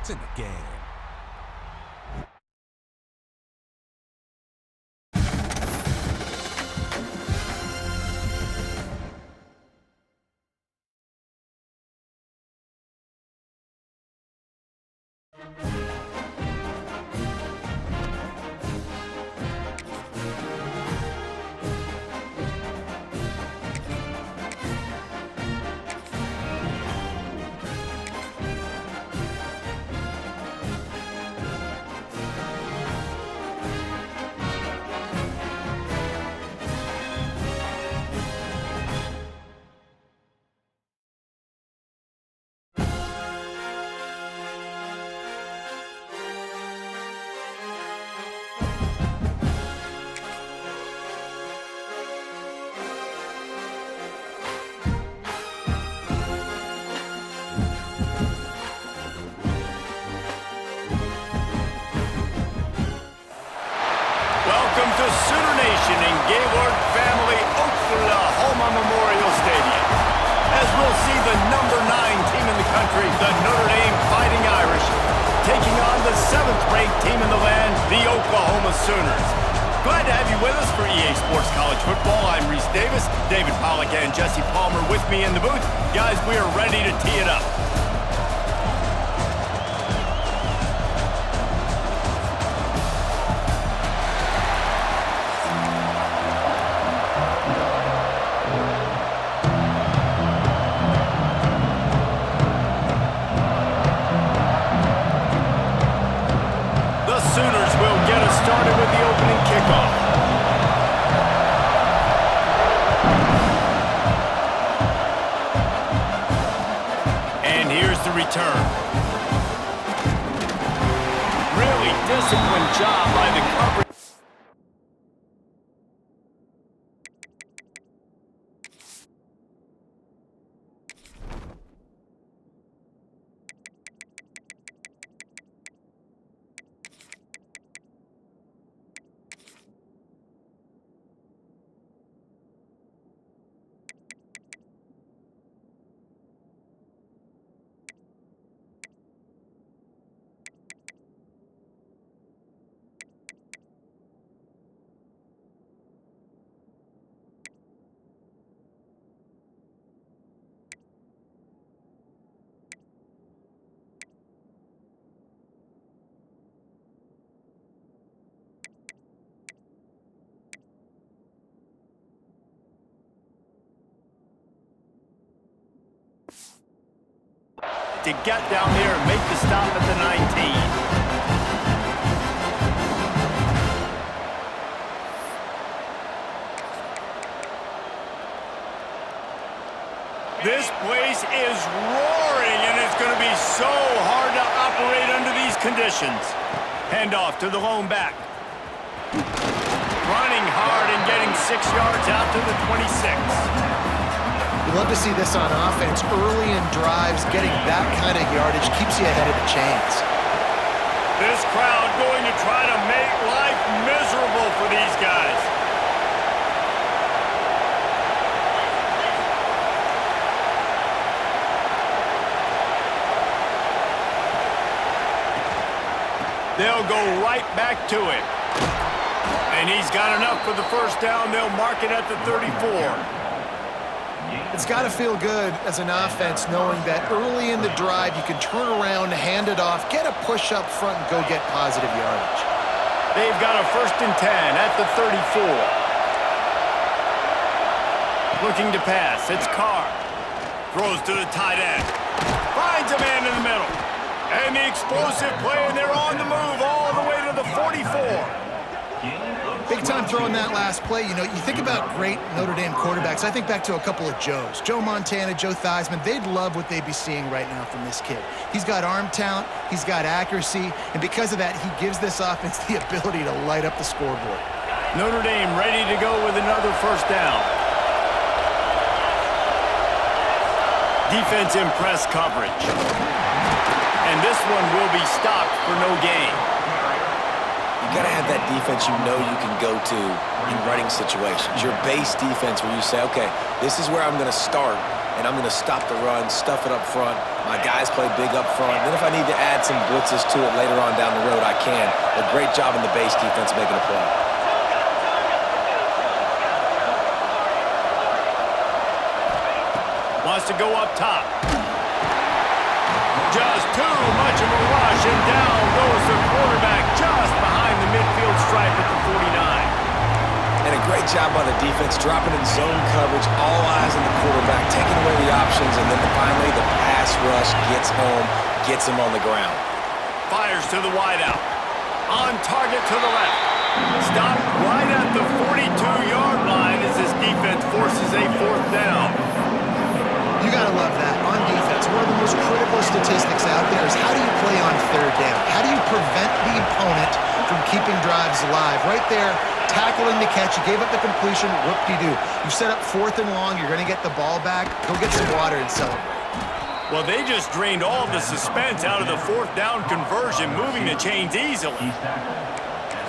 It's in the game. Welcome to Sooner Nation in Gaylord Family Oklahoma Memorial Stadium. As we'll see the number 9 team in the country, the Notre Dame Fighting Irish, taking on the 7th-ranked team in the land, the Oklahoma Sooners. Glad to have you with us for EA Sports College Football. I'm Reese Davis, David Pollack and Jesse Palmer with me in the booth. Guys, we are ready to tee it up. Sooners will get us started with the opening kickoff. And here's the return. Really disciplined job by the coverage. To get down there and make the stop at the 19. This place is roaring, and it's going to be so hard to operate under these conditions. Handoff to the lone back. Running hard and getting 6 yards out to the 26. You love to see this on offense. Early in drives, getting that kind of yardage keeps you ahead of the chains. This crowd going to try to make life miserable for these guys. They'll go right back to it. And he's got enough for the first down. They'll mark it at the 34. It's got to feel good as an offense knowing that early in the drive you can turn around, hand it off, get a push up front, and go get positive yardage. They've got a 1st and 10 at the 34. Looking to pass. It's Carr. Throws to the tight end. Finds a man in the middle. And the explosive play, and they're on the move all the way to the 44. Big time throwing that last play. You know, you think about great Notre Dame quarterbacks. I think back to a couple of Joes. Joe Montana, Joe Theismann. They'd love what they'd be seeing right now from this kid. He's got arm talent. He's got accuracy. And because of that, he gives this offense the ability to light up the scoreboard. Notre Dame ready to go with another 1st down. Defense in press coverage. And this one will be stopped for no gain. You got to have that defense you know you can go to in running situations. Your base defense where you say, okay, this is where I'm going to start and I'm going to stop the run, stuff it up front. My guys play big up front. Then if I need to add some blitzes to it later on down the road, I can. A great job in the base defense making a play. Wants to go up top. Just too much of a rush, and down goes the quarterback just behind the midfield stripe at the 49. And a great job by the defense, dropping in zone coverage, all eyes on the quarterback, taking away the options, and then finally the pass rush gets home, gets him on the ground. Fires to the wideout. On target to the left. Stopped right at the 42-yard line as this defense forces a 4th down. You got to love that. On defense, one of the most critical statistics out there is how do you play on 3rd down? How do you prevent the opponent from keeping drives alive? Right there, tackling the catch. You gave up the completion. Whoop-de-doo. You set up 4th and long. You're going to get the ball back. Go get some water and celebrate. Well, they just drained all the suspense out of the 4th down conversion, moving the chains easily.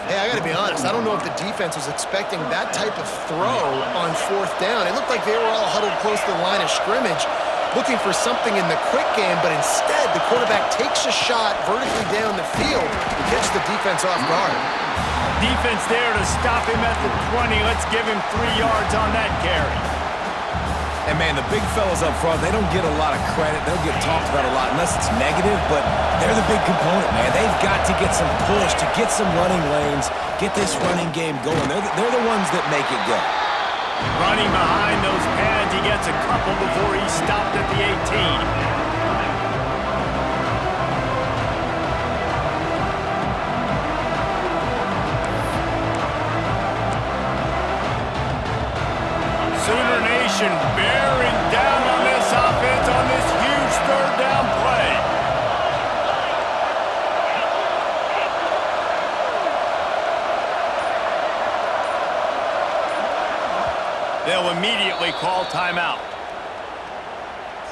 Hey, I got to be honest. I don't know if the defense was expecting that type of throw on 4th down. It looked like they were all huddled close to the line of scrimmage, looking for something in the quick game, but instead the quarterback takes a shot vertically down the field and gets the defense off guard. Defense there to stop him at the 20. Let's give him 3 yards on that carry. And, man, the big fellas up front, they don't get a lot of credit. They don't get talked about a lot unless it's negative, but they're the big component, man. They've got to get some push, to get some running lanes, get this running game going. They're the ones that make it go. Running behind those pads, he gets a couple before he's stopped at the 18. Sooner Nation bearing down on this offense on this huge 3rd down play. They'll immediately call timeout.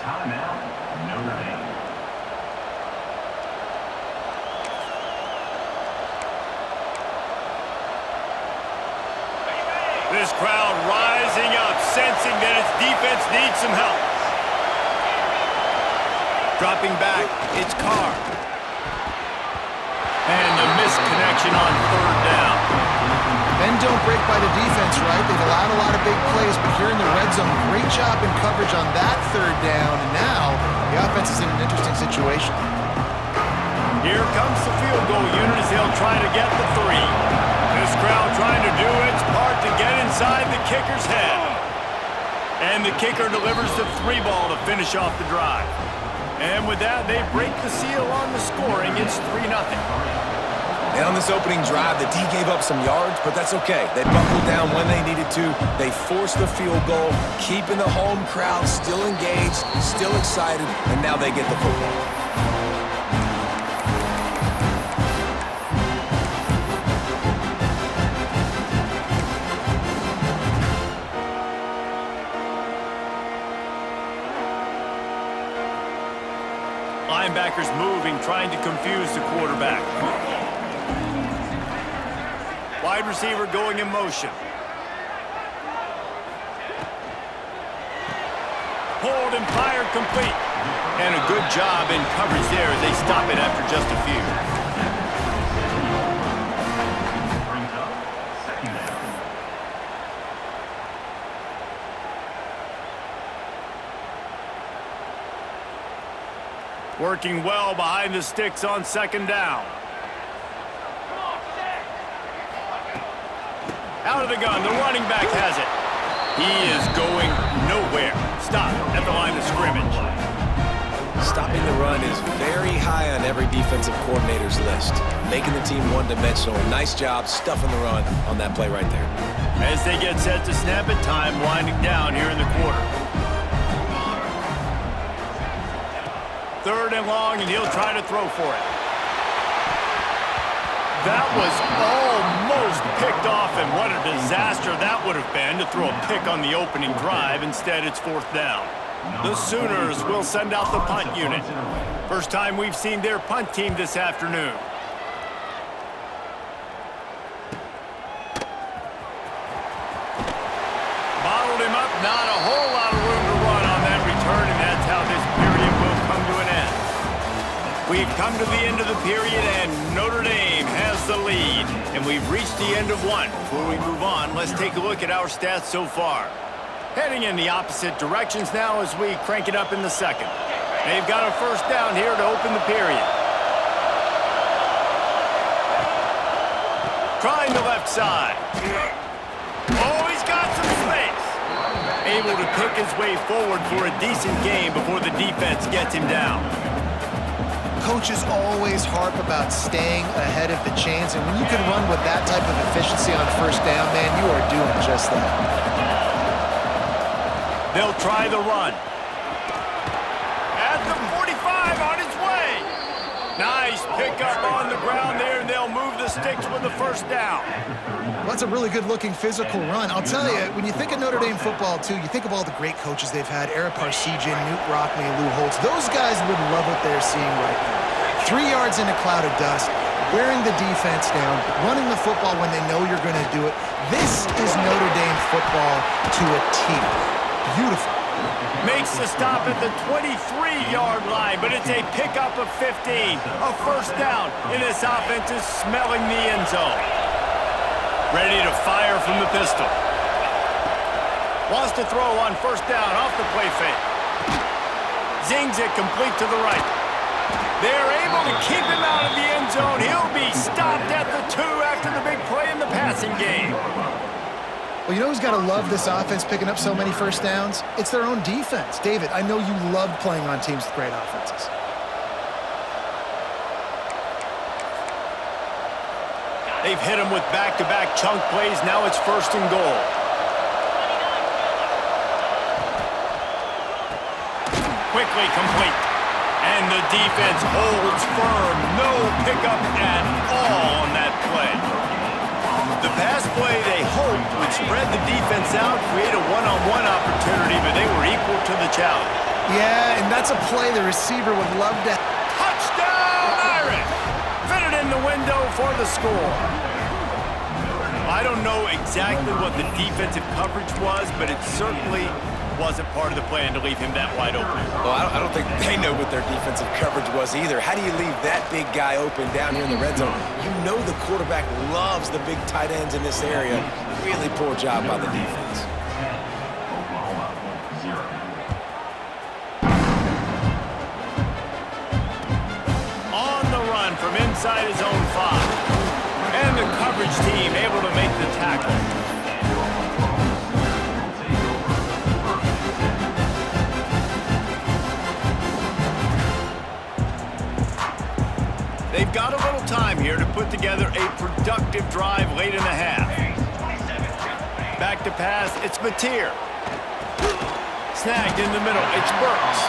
Timeout, Notre Dame. This crowd rising up, sensing that its defense needs some help. Dropping back, it's Carr. And the misconnection on 3rd down. Bend don't break by the defense, right? They've allowed a lot of big plays, but here in the red zone, great job in coverage on that 3rd down, and now the offense is in an interesting situation. Here comes the field goal unit as they'll try to get the 3. This crowd trying to do its part to get inside the kicker's head. And the kicker delivers the 3 ball to finish off the drive. And with that, they break the seal on the scoring. It's 3-0. And on this opening drive, the D gave up some yards, but that's okay. They buckled down when they needed to. They forced the field goal, keeping the home crowd still engaged, still excited, and now they get the football. Linebackers moving, trying to confuse the quarterback. Wide receiver going in motion. Hold and fire complete. And a good job in coverage there as they stop it after just a few. Brings up 2nd down. Working well behind the sticks on 2nd down. Out of the gun, the running back has it. He is going nowhere. Stop at the line of scrimmage. Stopping the run is very high on every defensive coordinator's list. Making the team one-dimensional. Nice job stuffing the run on that play right there. As they get set to snap it, time winding down here in the quarter. 3rd and long, and he'll try to throw for it. That was almost picked off, and what a disaster that would have been to throw a pick on the opening drive. Instead, it's 4th down. The Sooners will send out the punt unit. First time we've seen their punt team this afternoon. Bottled him up, not a whole lot of room to run on that return. We've come to the end of the period, and Notre Dame has the lead. And we've reached the end of one. Before we move on, let's take a look at our stats so far. Heading in the opposite directions now as we crank it up in the second. They've got a first down here to open the period. Trying the left side. Oh, he's got some space. Able to pick his way forward for a decent gain before the defense gets him down. Coaches always harp about staying ahead of the chains, and when you can run with that type of efficiency on first down, man, you are doing just that. They'll try the run. At the 45, on his way. Nice pickup on the ground there, and they'll move the sticks with the first down. Well, that's a really good-looking physical run. I'll tell you, when you think of Notre Dame football, too, you think of all the great coaches they've had, Eric Parsegian, Newt Rockne, Lou Holtz. Those guys would love what they're seeing right now. 3 yards in a cloud of dust, wearing the defense down, running the football when they know you're going to do it. This is Notre Dame football to a T. Beautiful. Makes the stop at the 23-yard line, but it's a pickup of 15. A first down, and this offense is smelling the end zone. Ready to fire from the pistol. Wants to throw on first down off the play fake. Zings it complete to the right. They're able to keep him out of the end zone. He'll be stopped at the 2 after the big play in the passing game. Well, you know who's got to love this offense picking up so many first downs? It's their own defense. David, I know you love playing on teams with great offenses. They've hit him with back-to-back chunk plays. Now it's first and goal. Quickly complete. And the defense holds firm. No pickup at all on that play. The pass play they hoped would spread the defense out, create a one-on-one opportunity, but they were equal to the challenge. Yeah, and that's a play the receiver would love to. Touchdown, Irish! Fitted in the window for the score. I don't know exactly what the defensive coverage was, but it certainly wasn't part of the plan to leave him that wide open. Well, I don't think they know what their defensive coverage was either. How do you leave that big guy open down here in the red zone? You know the quarterback loves the big tight ends in this area. Really poor job by the defense. On the run from inside his own 5. And the coverage team able to make the tackle. They've got a little time here to put together a productive drive late in the half. Back to pass, it's Mateer. Snagged in the middle, it's Burks.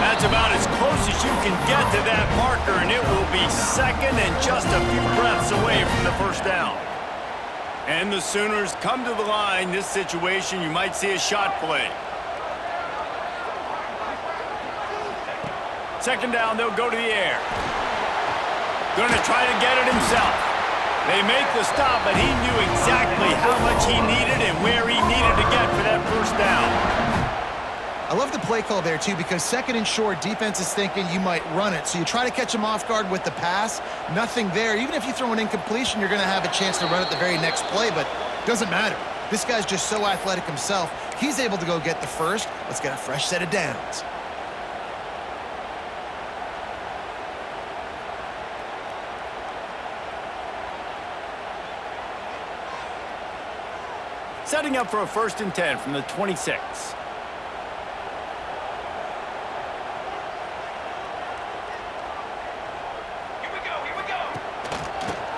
That's about as close as you can get to that marker, and it will be second and just a few breaths away from the first down. And the Sooners come to the line. This situation, you might see a shot play. Second down, they'll go to the air. Going to try to get it himself. They make the stop, but he knew exactly how much he needed and where he needed to get for that first down. I love the play call there, too, because second and short, defense is thinking you might run it. So you try to catch him off guard with the pass. Nothing there. Even if you throw an incompletion, you're going to have a chance to run it the very next play, but it doesn't matter. This guy's just so athletic himself. He's able to go get the first. Let's get a fresh set of downs. Setting up for a 1st and 10 from the 26.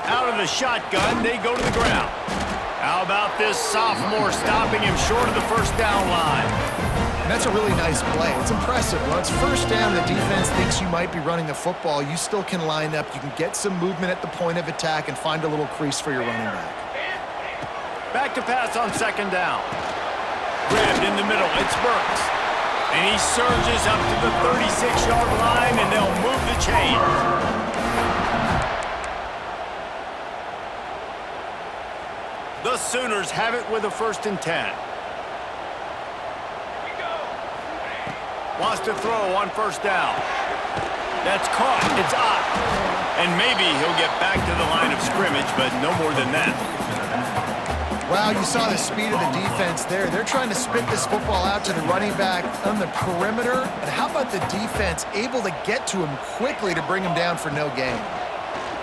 Out of the shotgun, they go to the ground. How about this sophomore stopping him short of the first down line? And that's a really nice play. It's impressive. When it's first down, the defense thinks you might be running the football. You still can line up. You can get some movement at the point of attack and find a little crease for your running back. Back to pass on second down. Ribbed in the middle, it's Burks. And he surges up to the 36-yard line, and they'll move the chain. The Sooners have it with a 1st and 10. Wants to throw on first down. That's caught. It's out. And maybe he'll get back to the line of scrimmage, but no more than that. Wow, you saw the speed of the defense there. They're trying to spit this football out to the running back on the perimeter. And how about the defense able to get to him quickly to bring him down for no gain?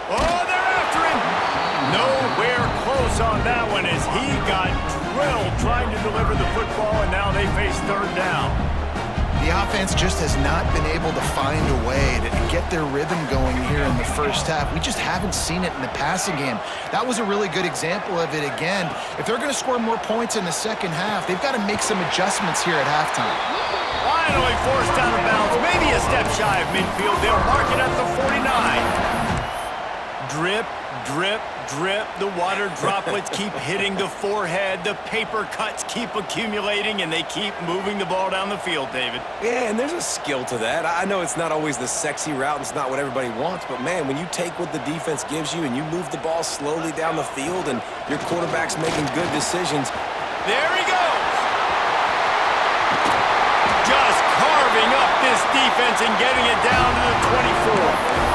Oh, they're after him. Nowhere close on that one as he got drilled trying to deliver the football, and now they face third down. The offense just has not been able to find a way to get their rhythm going here in the first half. We just haven't seen it in the passing game. That was a really good example of it again. If they're going to score more points in the second half, they've got to make some adjustments here at halftime. Finally forced out of bounds, maybe a step shy of midfield. They'll mark it at the 49. Drip, drip, drip. The water droplets keep hitting the forehead. The paper cuts keep accumulating, and they keep moving the ball down the field, David. Yeah, and there's a skill to that. I know it's not always the sexy route, and it's not what everybody wants, but man, when you take what the defense gives you and you move the ball slowly down the field and your quarterback's making good decisions. There he goes. Just carving up this defense and getting it down to the 24.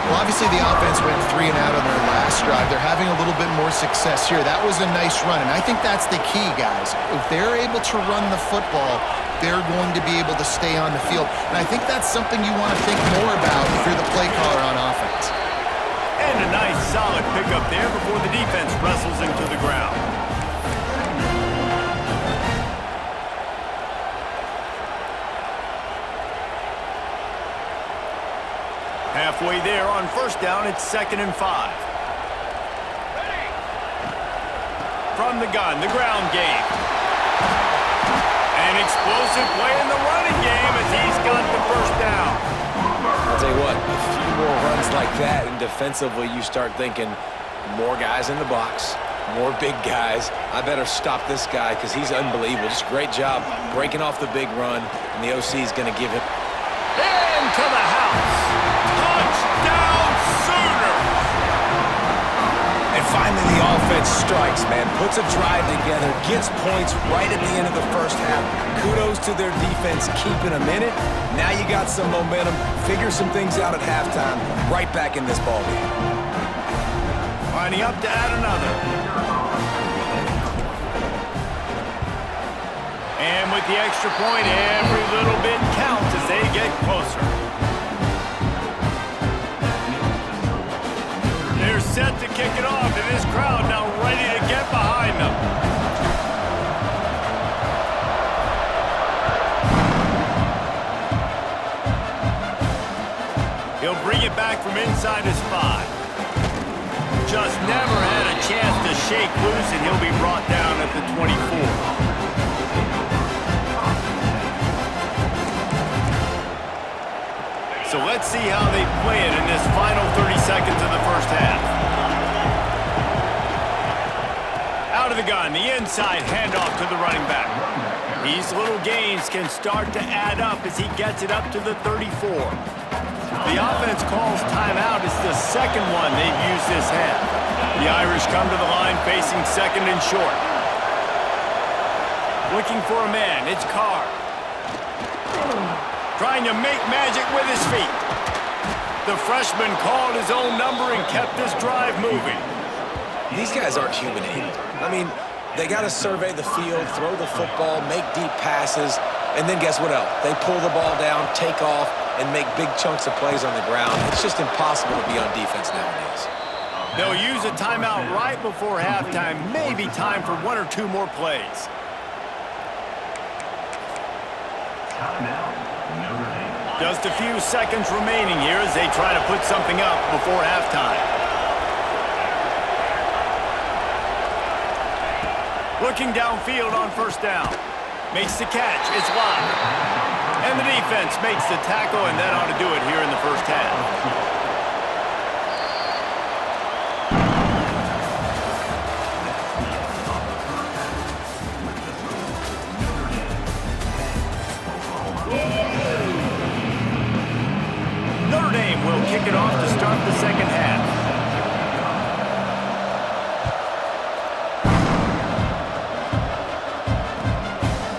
Well, obviously the offense went 3 and out on their last drive. They're having a little bit more success here. That was a nice run, and I think that's the key, guys. If they're able to run the football, they're going to be able to stay on the field. And I think that's something you want to think more about if you're the play caller on offense. And a nice solid pickup there before the defense wrestles him to the ground. Halfway there on first down, it's 2nd and 5. From the gun, the ground game. An explosive play in the running game as he's got the first down. I'll tell you what, a few more runs like that, and defensively you start thinking more guys in the box, more big guys. I better stop this guy because he's unbelievable. Just a great job breaking off the big run, and the OC is going to give him. Into the house. Touchdown Sooners! And finally the offense strikes, man. Puts a drive together, gets points right at the end of the first half. Kudos to their defense keeping them in it. Now you got some momentum. Figure some things out at halftime. Right back in this ballgame. Lining up to add another. And with the extra point, every little bit counts as they get closer. They're set to kick it off, and this crowd now ready to get behind them. He'll bring it back from inside his 5. Just never had a chance to shake loose, and he'll be brought down at the 24. So let's see how they play it in this final 30 seconds of the first half. Out of the gun, the inside handoff to the running back. These little gains can start to add up as he gets it up to the 34. The offense calls timeout. It's the second one they've used this half. The Irish come to the line facing 2nd and short. Looking for a man, it's Carr. Trying to make magic with his feet. The freshman called his own number and kept this drive moving. These guys aren't human-aided. I mean, they got to survey the field, throw the football, make deep passes, and then guess what else? They pull the ball down, take off, and make big chunks of plays on the ground. It's just impossible to be on defense nowadays. They'll use a timeout right before halftime. Maybe time for 1 or 2 more plays. Timeout. Notre Dame. Just a few seconds remaining here as they try to put something up before halftime. Looking downfield on first down. Makes the catch. It's locked. And the defense makes the tackle, and that ought to do it here in the first half. Notre Dame will kick it off to start the second half.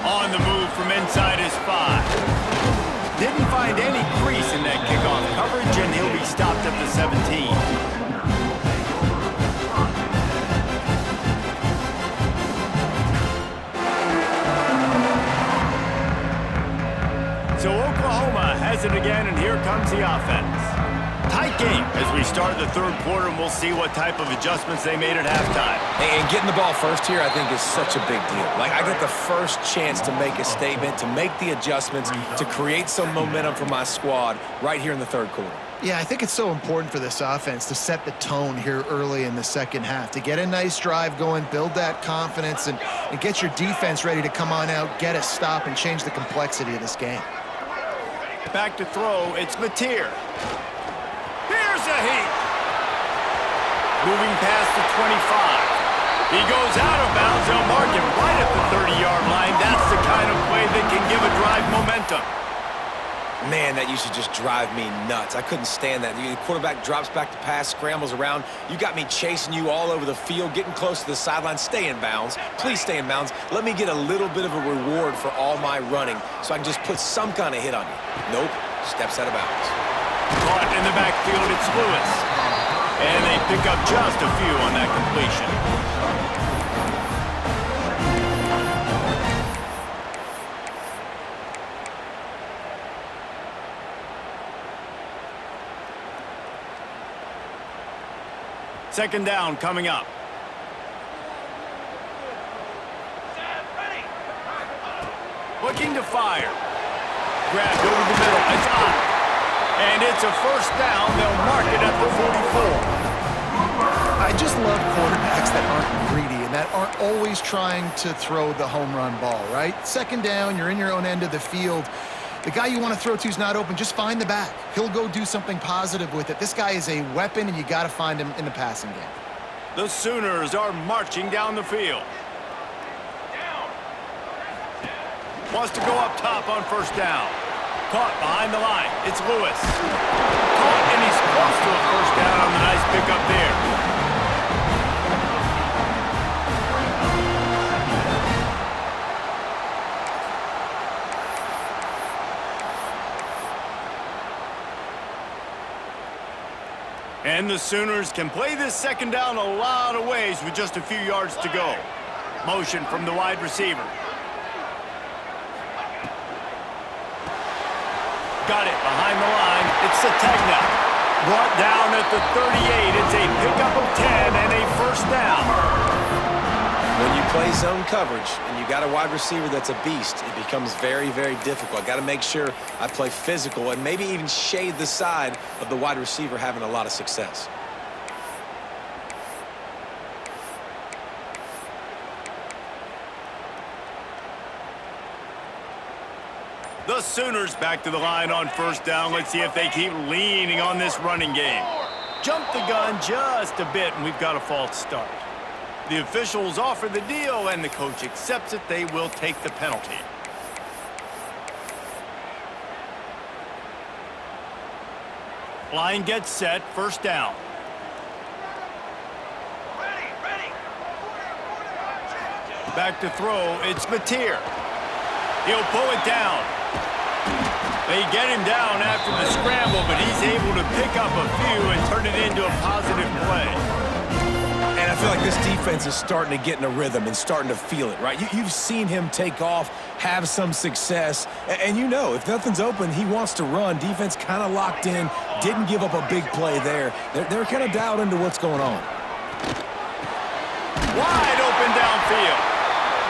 On the move from inside his 5. Didn't find any crease in that kickoff So Oklahoma has it again, and here comes the offense. Tight game as we start the third quarter, and we'll see what type of adjustments they made at halftime. And getting the ball first here, I think, is such a big deal. Like, I get the first chance to make a statement, to make the adjustments, to create some momentum for my squad right here in the third quarter. Yeah, I think it's so important for this offense to set the tone here early in the second half, to get a nice drive going, build that confidence, and get your defense ready to come on out, get a stop, and change the complexity of this game. Back to throw, it's Mateer. Here's a heat. Moving past the 25. He goes out of bounds. They'll mark him right at the 30-yard line. That's the kind of play that can give a drive momentum. Man, that used to just drive me nuts. I couldn't stand that. The quarterback drops back to pass, scrambles around. You got me chasing you all over the field, getting close to the sideline. Stay in bounds. Please stay in bounds. Let me get a little bit of a reward for all my running so I can just put some kind of hit on you. Nope. Steps out of bounds. Caught in the backfield, it's Lewis. And they pick up just a few on that completion. Second down coming up. Looking to fire. Grabbed over the middle. It's up. And it's a first down. They'll mark it at the 44. I just love quarterbacks that aren't greedy and that aren't always trying to throw the home run ball, right? Second down, you're in your own end of the field. The guy you want to throw to is not open. Just find the back. He'll go do something positive with it. This guy is a weapon, and you got to find him in the passing game. The Sooners are marching down the field. Wants to go up top on first down. Caught behind the line. It's Lewis. Caught, and he's close to a first down on the nice pickup there. And the Sooners can play this second down a lot of ways with just a few yards to go. Motion from the wide receiver. Got it behind the line. It's Sategna. Brought down at the 38. It's a pickup of 10 and a first down. When you play zone coverage and you got a wide receiver that's a beast, it becomes very, very difficult. I got to make sure I play physical and maybe even shade the side of the wide receiver having a lot of success. The Sooners back to the line on first down. Let's see if they keep leaning on this running game. Jump the gun just a bit, and we've got a false start. The officials offer the deal, and the coach accepts it. They will take the penalty. Line gets set, first down. Back to throw, it's Mateer. He'll pull it down. They get him down after the scramble, but he's able to pick up a few and turn it into a positive play. And I feel like this defense is starting to get in a rhythm and starting to feel it, right? You've seen him take off, have some success, and you know if nothing's open, he wants to run. Defense kind of locked in, didn't give up a big play there. They're kind of dialed into what's going on. Wide open downfield.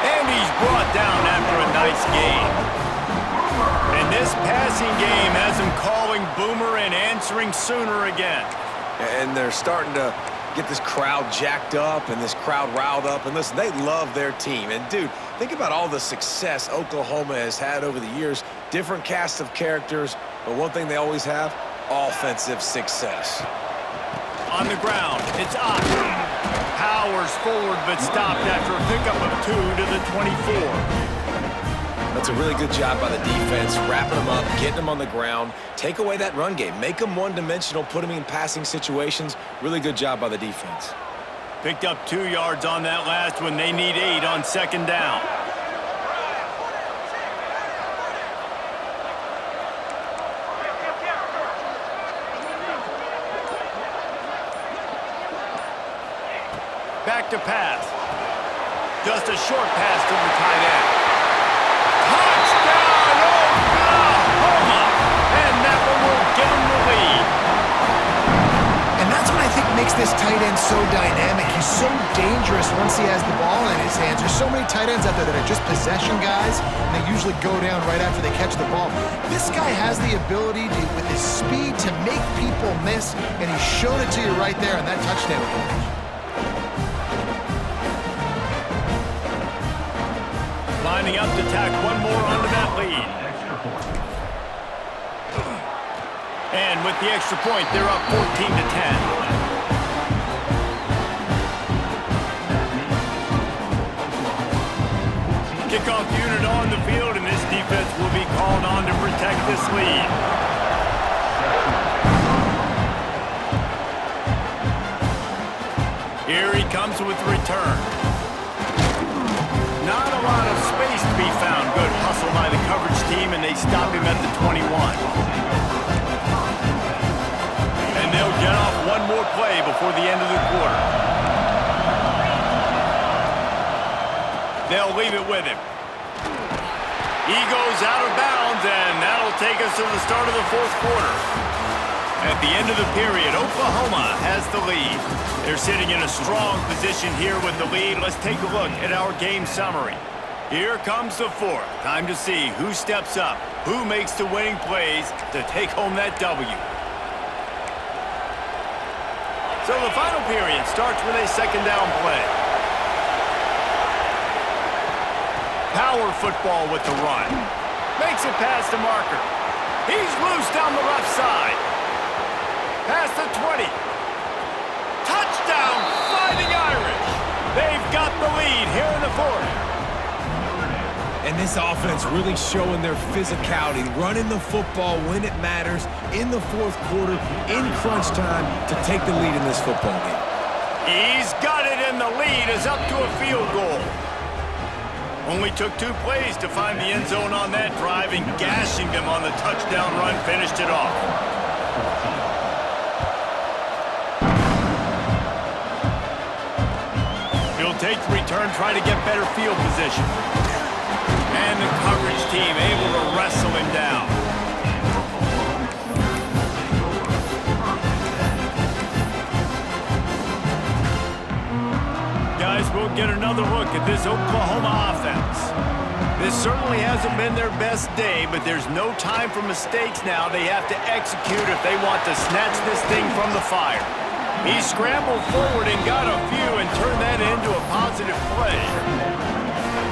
And he's brought down after a nice game. And this passing game has him calling Boomer and answering Sooner again. And they're starting to get this crowd jacked up and this crowd riled up. And listen, they love their team. And, dude, think about all the success Oklahoma has had over the years. Different casts of characters, but one thing they always have, offensive success. On the ground, it's up. Powers forward, but stopped after a pickup of 2 to the 24. That's a really good job by the defense, wrapping them up, getting them on the ground. Take away that run game. Make them one-dimensional, put them in passing situations. Really good job by the defense. Picked up 2 yards on that last one. They need 8 on second down. Back to pass. Just a short pass to the tight end. Touchdown, end so dynamic. He's so dangerous once he has the ball in his hands. There's so many tight ends out there that are just possession guys, and they usually go down right after they catch the ball. This guy has the ability to, with his speed, to make people miss, and he showed it to you right there on that touchdown catch. Lining up to tack one more onto that lead. And with the extra point, they're up 14-10. Kickoff unit on the field, and this defense will be called on to protect this lead. Here he comes with the return. Not a lot of space to be found. Good hustle by the coverage team, and they stop him at the 21. And they'll get off one more play before the end of the quarter. They'll leave it with him. He goes out of bounds, and that'll take us to the start of the fourth quarter. At the end of the period, Oklahoma has the lead. They're sitting in a strong position here with the lead. Let's take a look at our game summary. Here comes the fourth. Time to see who steps up, who makes the winning plays to take home that W. So the final period starts with a second down play. Power football with the run. Makes it past the marker. He's loose down the left side. Past the 20. Touchdown, Fighting Irish. They've got the lead here in the fourth. And this offense really showing their physicality, running the football when it matters, in the fourth quarter, in crunch time, to take the lead in this football game. He's got it, and the lead is up to a field goal. Only took 2 plays to find the end zone on that drive, and gashing them on the touchdown run finished it off. He'll take the return, try to get better field position. And the coverage team able to wrestle him down. Guys, we'll get another look at this Oklahoma offense. This certainly hasn't been their best day, but there's no time for mistakes now. They have to execute if they want to snatch this thing from the fire. He scrambled forward and got a few and turned that into a positive play.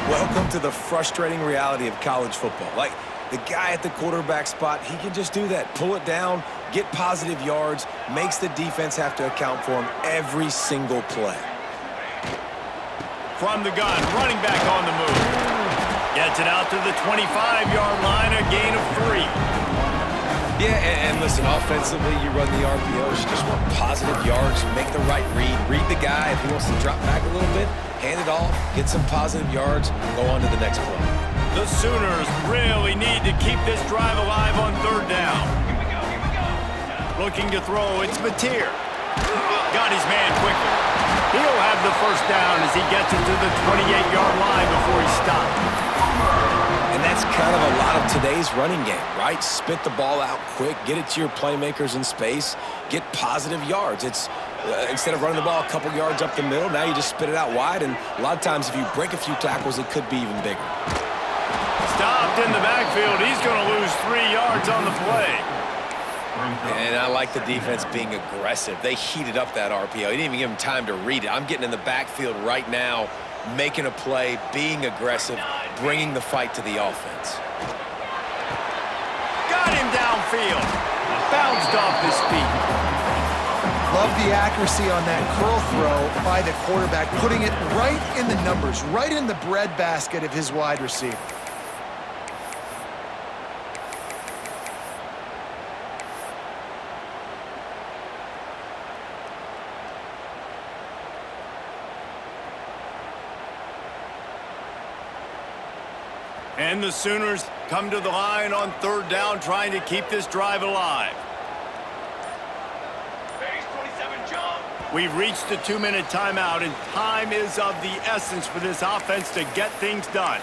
Welcome to the frustrating reality of college football. Like, the guy at the quarterback spot, he can just do that. Pull it down, get positive yards, makes the defense have to account for him every single play. From the gun, running back on the move. Gets it out to the 25-yard line, a gain of 3. Yeah, and listen, offensively, you run the RPOs, you just want positive yards, make the right read the guy. If he wants to drop back a little bit, hand it off, get some positive yards, go on to the next play. The Sooners really need to keep this drive alive on third down. Looking to throw, it's Mateer. Got his man quickly. He'll have the first down as he gets it to the 28-yard line before he stopped. And that's kind of a lot of today's running game, right? Spit the ball out quick, get it to your playmakers in space, get positive yards. It's instead of running the ball a couple yards up the middle, now you just spit it out wide, and a lot of times if you break a few tackles, it could be even bigger. Stopped in the backfield. He's going to lose 3 yards on the play. And I like the defense being aggressive. They heated up that RPO. He didn't even give him time to read it. I'm getting in the backfield right now, making a play, being aggressive, bringing the fight to the offense. Got him downfield. Bounced off his feet. Love the accuracy on that curl throw by the quarterback, putting it right in the numbers, right in the breadbasket of his wide receiver. And the Sooners come to the line on third down, trying to keep this drive alive. We've reached the 2-minute timeout, and time is of the essence for this offense to get things done.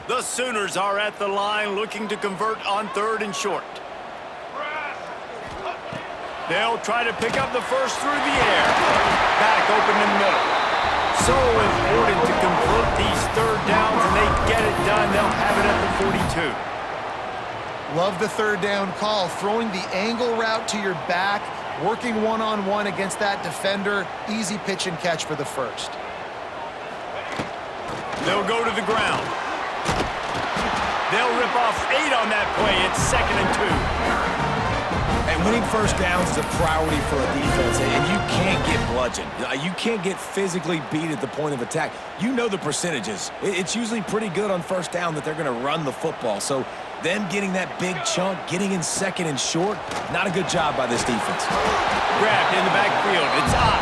The Sooners are at the line looking to convert on 3rd and short. They'll try to pick up the first through the air. Back open in the middle. So important to convert these 3rd downs, and they get it done. They'll have it at the 42. Love the 3rd down call. Throwing the angle route to your back, working one-on-one against that defender. Easy pitch and catch for the first. They'll go to the ground. They'll rip off 8 on that play. It's 2nd and 2. And winning first downs is a priority for a defense, and you can't get bludgeoned. You can't get physically beat at the point of attack. You know the percentages. It's usually pretty good on first down that they're going to run the football. So them getting that big chunk, getting in 2nd and short, not a good job by this defense. Grabbed in the backfield. It's hot.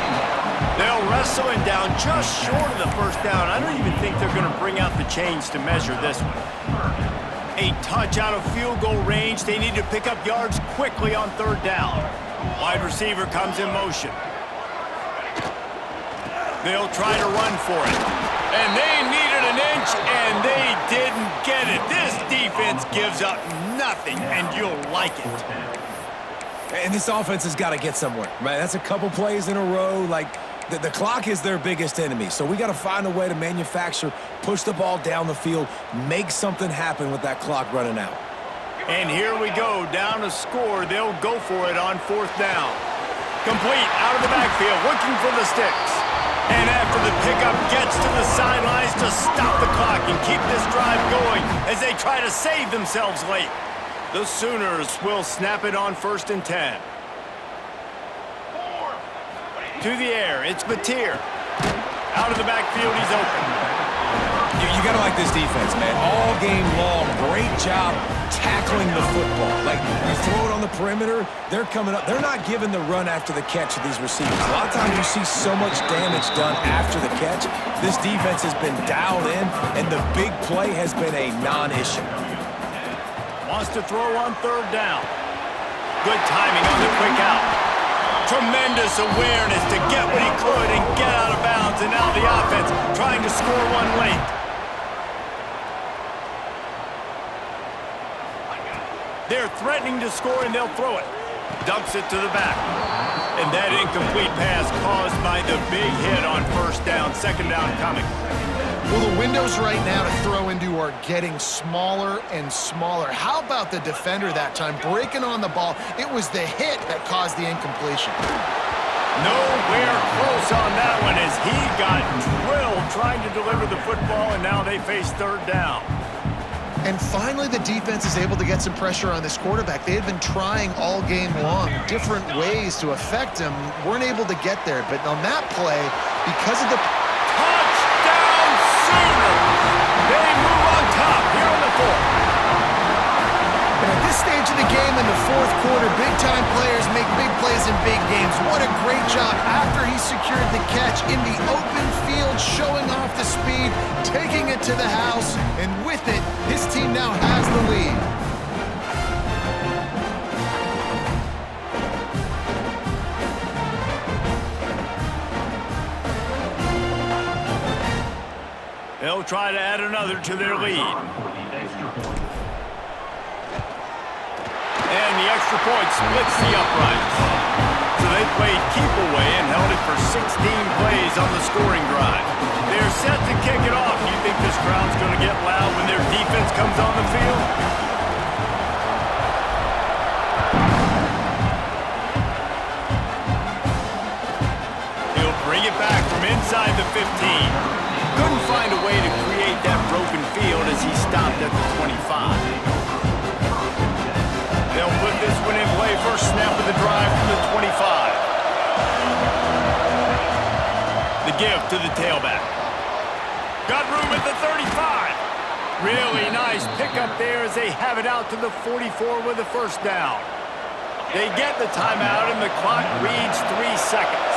They'll wrestle him down just short of the first down. I don't even think they're going to bring out the chains to measure this one. A touch out of field goal range. They need to pick up yards quickly on 3rd down. Wide receiver comes in motion. They'll try to run for it. And they needed an inch, and they didn't get it. This defense gives up nothing, and you'll like it. And this offense has got to get somewhere. Man, that's a couple plays in a row. Like, the clock is their biggest enemy. So we got to find a way to manufacture, push the ball down the field, make something happen with that clock running out. And here we go, down to score. They'll go for it on 4th down. Complete, out of the backfield, looking for the sticks. And after the pickup, gets to the sidelines to stop the clock and keep this drive going as they try to save themselves late. The Sooners will snap it on 1st and 10. To the air, it's Mateer. Out of the backfield, he's open. You got to like this defense, man. All game long, great job tackling the football. Like, you throw it on the perimeter, they're coming up. They're not giving the run after the catch to these receivers. A lot of times you see so much damage done after the catch. This defense has been dialed in, and the big play has been a non-issue. Wants to throw on 3rd down. Good timing on the quick out. Tremendous awareness to get what he could and get out of bounds, and now the offense trying to score one late. They're threatening to score, and they'll throw it. Dumps it to the back. And that incomplete pass caused by the big hit on 1st down, 2nd down coming. Well, the windows right now to throw into are getting smaller and smaller. How about the defender that time breaking on the ball? It was the hit that caused the incompletion. Nowhere close on that one as he got drilled trying to deliver the football, and now they face 3rd down. And finally, the defense is able to get some pressure on this quarterback. They had been trying all game long different ways to affect him, weren't able to get there. But on that play, because of the... Touchdown Sooners! They move on top here in the 4th. And at this stage of the game in the 4th quarter, big-time players make big plays in big games. What a great job after he secured the catch in the open field, showing off the speed, taking it to the house, and with it, his team now has the lead. They'll try to add another to their lead. And the extra point splits the uprights. So they played keep away and held it for 16 plays on the scoring drive. They're set to kick it off. You think this crowd's going to get loud when their defense comes on the field? He'll bring it back from inside the 15. Couldn't find a way to create that broken field as he stopped at the 25. They'll put this one in play. First snap of the drive from the 25. The give to the tailback. Got room at the 35. Really nice pickup there as they have it out to the 44 with the 1st down. They get the timeout and the clock reads 3 seconds.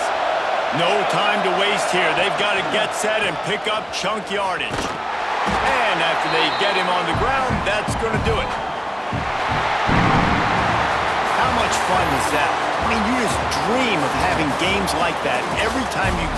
No time to waste here. They've got to get set and pick up chunk yardage. And after they get him on the ground, that's going to do it. How much fun is that? I mean, you just dream of having games like that every time you go.